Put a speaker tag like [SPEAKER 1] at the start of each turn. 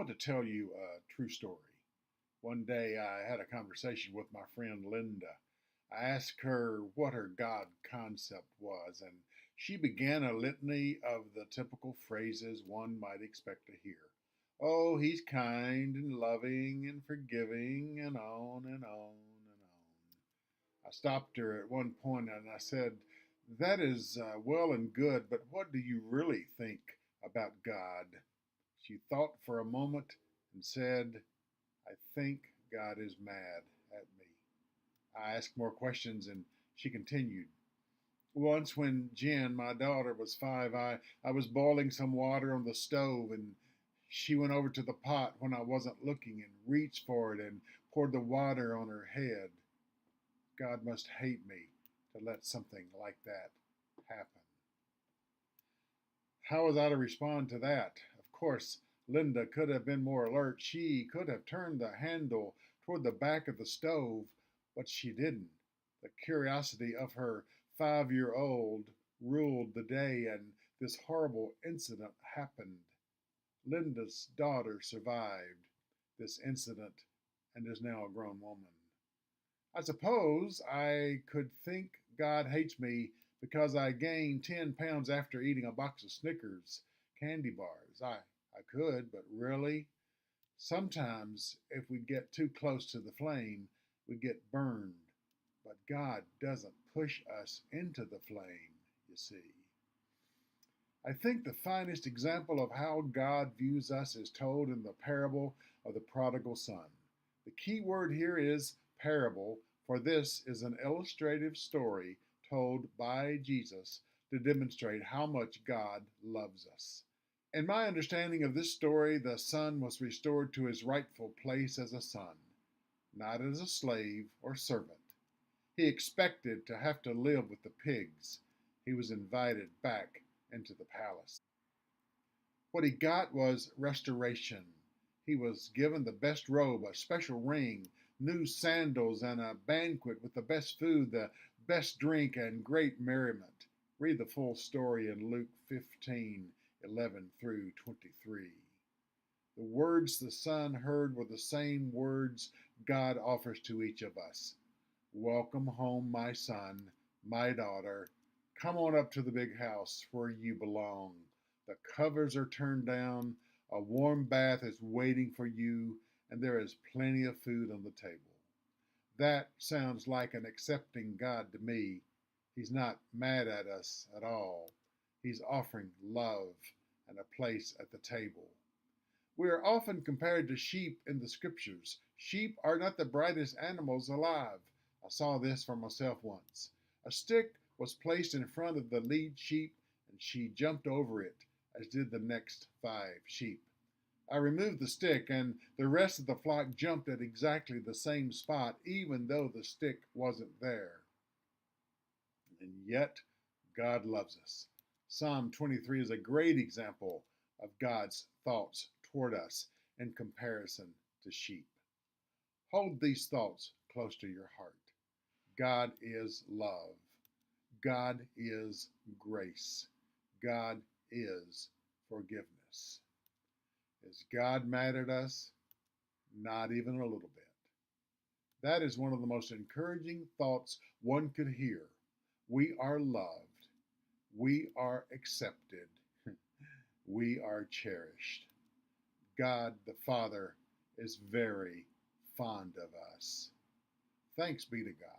[SPEAKER 1] want to tell you a true story. One day I had a conversation with my friend Linda. I asked her what her God concept was, and she began a litany of the typical phrases one might expect to hear. Oh, he's kind and loving and forgiving, and on and on and on. I stopped her at one point and I said, that is well and good, but what do you really think about God? She thought for a moment and said, I think God is mad at me. I asked more questions and she continued. Once, when Jen, my daughter, was 5, I was boiling some water on the stove and she went over to the pot when I wasn't looking and reached for it and poured the water on her head. God must hate me to let something like that happen. How was I to respond to that? Of course, Linda could have been more alert. She could have turned the handle toward the back of the stove, but she didn't. The curiosity of her 5-year-old ruled the day, and this horrible incident happened. Linda's daughter survived this incident and is now a grown woman. I suppose I could think God hates me because I gained 10 pounds after eating a box of Snickers candy bars. I could, but really? Sometimes if we get too close to the flame, we get burned. But God doesn't push us into the flame, you see. I think the finest example of how God views us is told in the parable of the prodigal son. The key word here is parable, for this is an illustrative story told by Jesus to demonstrate how much God loves us. In my understanding of this story, the son was restored to his rightful place as a son, not as a slave or servant. He expected to have to live with the pigs. He was invited back into the palace. What he got was restoration. He was given the best robe, a special ring, new sandals, and a banquet with the best food, the best drink, and great merriment. Read the full story in Luke 15:11 through 23. The words the son heard were the same words God offers to each of us. Welcome home, my son, my daughter. Come on up to the big house where you belong. The covers are turned down, a warm bath is waiting for you, and there is plenty of food on the table. That sounds like an accepting God to me. He's not mad at us at all. He's offering love and a place at the table. We are often compared to sheep in the scriptures. Sheep are not the brightest animals alive. I saw this for myself once. A stick was placed in front of the lead sheep, and she jumped over it, as did the next 5 sheep. I removed the stick, and the rest of the flock jumped at exactly the same spot, even though the stick wasn't there. And yet, God loves us. Psalm 23 is a great example of God's thoughts toward us in comparison to sheep. Hold these thoughts close to your heart. God is love. God is grace. God is forgiveness. Is God mad at us? Not even a little bit. That is one of the most encouraging thoughts one could hear. We are loved. We are accepted. We are cherished. God the Father is very fond of us. Thanks be to God.